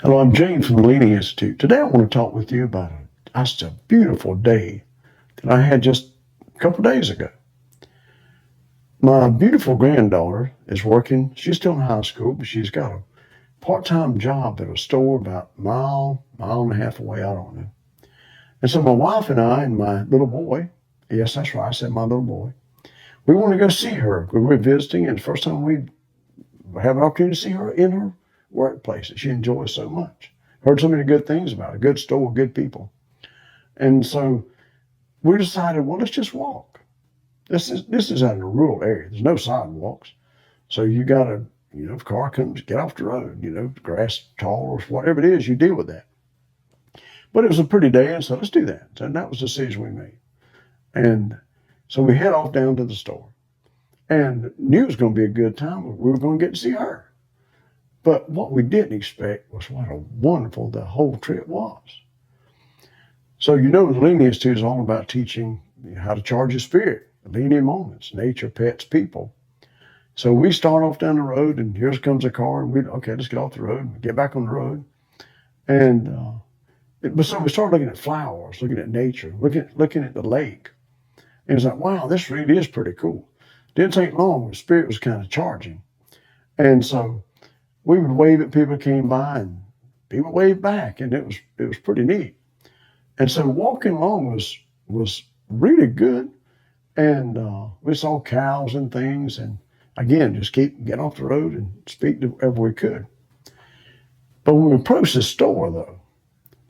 Hello, I'm James from the Leading Institute. Today I want to talk with you about just a beautiful day that I had just a couple of days ago. My beautiful granddaughter is working. She's still in high school, but she's got a part-time job at a store about a mile and a half away. I don't know. And so my wife and I and my little boy, yes, that's right, I said my little boy, we want to go see her. We're visiting, and it's the first time we have an opportunity to see her in her workplace that she enjoys so much. Heard so many good things about it. Good store, good people. And so we decided, well, let's just walk. This is out in a rural area. There's no sidewalks. So you gotta, if a car comes, get off the road, grass tall or whatever it is, you deal with that. But it was a pretty day, and so let's do that. And that was the decision we made. And so we head off down to the store. And knew it was going to be a good time. We were going to get to see her. But what we didn't expect was what a wonderful the whole trip was. So the Leading Institute is all about teaching how to charge your spirit, leading moments, nature, pets, people. So we start off down the road, and here comes a car, and let's get off the road and get back on the road. And so we started looking at flowers, looking at nature, looking at the lake. And it's like, wow, this really is pretty cool. Didn't take long. The spirit was kind of charging. And so we would wave at people that came by, and people waved back, and it was pretty neat. And so walking along was really good. And we saw cows and things, and again, just keep getting off the road and speak to whoever we could. But when we approached the store, though,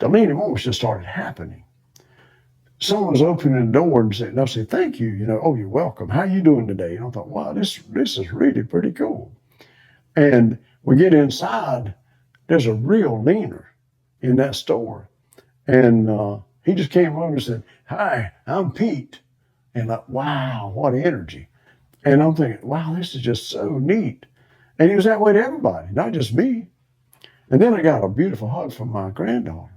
the leading moments just started happening. Someone was opening the door and they'll say, thank you, oh, you're welcome. How you doing today? And I thought, wow, this is really pretty cool. And we get inside, there's a real leaner in that store. And he just came over and said, hi, I'm Pete. And like, wow, what energy. And I'm thinking, wow, this is just so neat. And he was that way to everybody, not just me. And then I got a beautiful hug from my granddaughter.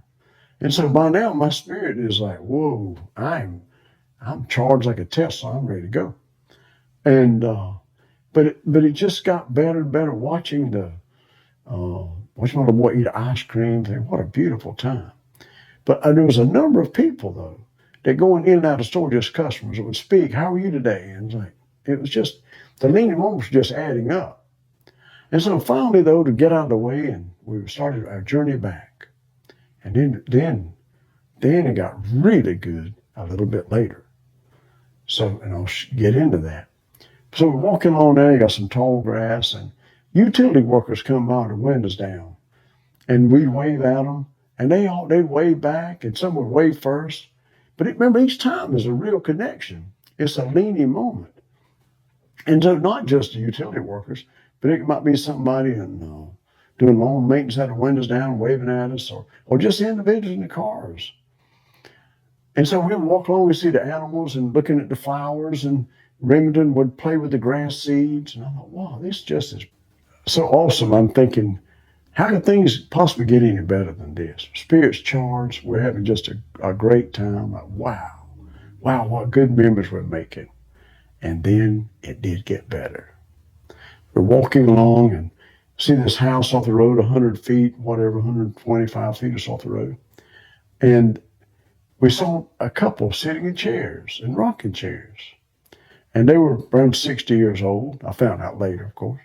And so by now my spirit is like, whoa, I'm charged like a Tesla. I'm ready to go. And but it just got better and better watching watching my little boy eat ice cream. What a beautiful time. But there was a number of people though that going in and out of the store, just customers that would speak, how are you today? And it was just the leading moments were just adding up. And so finally though, to get out of the way, and we started our journey back. And then it got really good a little bit later. So, and I'll get into that. So we're walking along there, you got some tall grass, and utility workers come by with their windows down. And we'd wave at them, and they'd wave back, and some would wave first. But remember, each time there's a real connection. It's a leaning moment. And so not just the utility workers, but it might be somebody doing lawn maintenance, had the windows down, waving at us, or just individuals in the cars. And so we would walk along, we see the animals and looking at the flowers, and Remington would play with the grass seeds. And I thought, wow, this just is so awesome. I'm thinking, how can things possibly get any better than this? Spirit's charged. We're having just a great time. Like, wow, what good memories we're making. And then it did get better. We're walking along and see this house off the road, 100 feet, whatever, 125 feet or so off the road. And we saw a couple sitting in chairs, in rocking chairs. And they were around 60 years old. I found out later, of course.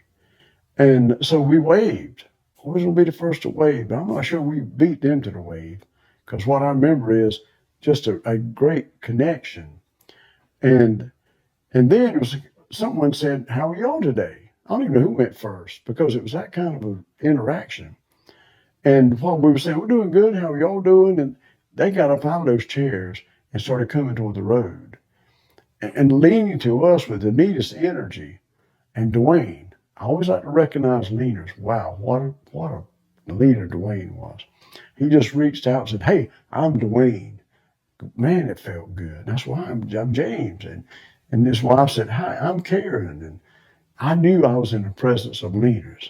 And so we waved. Always going to be the first to wave, but I'm not sure we beat them to the wave, because what I remember is just a great connection. And then someone said, how are y'all today? I don't even know who went first, because it was that kind of an interaction. And while we were saying, we're doing good, how are y'all doing? And they got up out of those chairs and started coming toward the road and leaning to us with the neatest energy. And Dwayne, I always like to recognize leaners. Wow, what a leader Dwayne was. He just reached out and said, hey, I'm Dwayne. Man, it felt good. That's why I'm James. And his wife said, hi, I'm Karen. And I knew I was in the presence of leaders.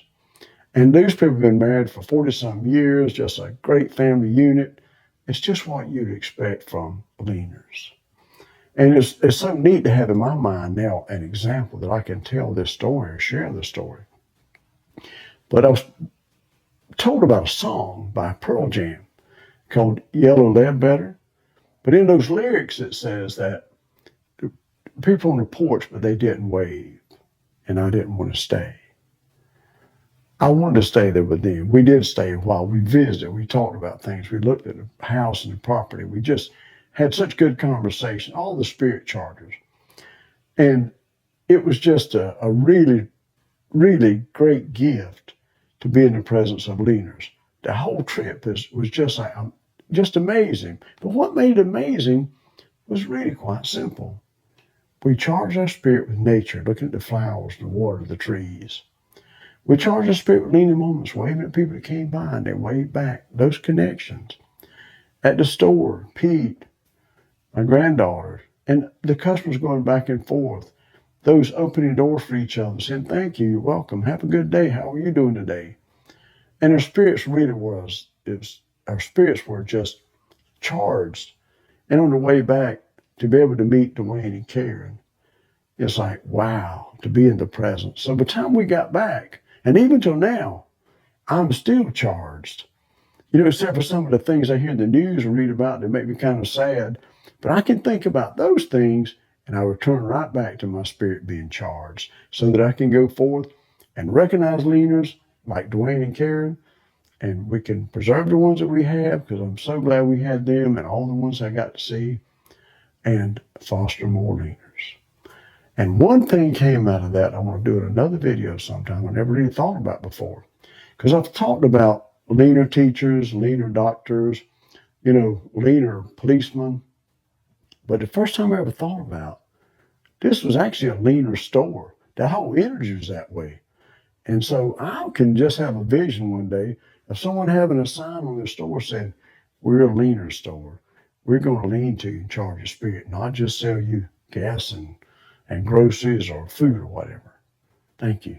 And these people have been married for 40-some years, just a great family unit. It's just what you'd expect from leaders. And it's so neat to have in my mind now an example that I can tell this story or share this story. But told about a song by Pearl Jam called Yellow Lead Better. But in those lyrics, it says that people on the porch, but they didn't wave, and I didn't want to stay. I wanted to stay there with them. We did stay a while. We visited. We talked about things. We looked at the house and the property. We just had such good conversation, all the spirit charters. And it was just a really, really great gift to be in the presence of leaders. The whole trip was just like, just amazing. But what made it amazing was really quite simple. We charged our spirit with nature, looking at the flowers, the water, the trees. We charged our spirit with leaning moments, waving at people that came by and they waved back. Those connections. At the store, Pete, my granddaughter, and the customers going back and forth. Those opening doors for each other, saying, thank you, you're welcome, have a good day, how are you doing today? And our spirits really our spirits were just charged. And on the way back, to be able to meet Dwayne and Karen, it's like, wow, to be in the presence. So by the time we got back, and even till now, I'm still charged. Except for some of the things I hear in the news and read about that make me kind of sad. But I can think about those things and I return right back to my spirit being charged so that I can go forth and recognize leaders like Dwayne and Karen, and we can preserve the ones that we have, because I'm so glad we had them and all the ones I got to see, and foster more leaders. And one thing came out of that I want to do in another video sometime I never really thought about before. Because I've talked about leaner teachers, leaner doctors, leaner policemen. But the first time I ever thought about, this was actually a leaner store. That whole energy was that way. And so I can just have a vision one day of someone having a sign on their store saying, we're a leaner store. We're going to lean to you and charge your spirit, not just sell you gas and groceries or food or whatever. Thank you.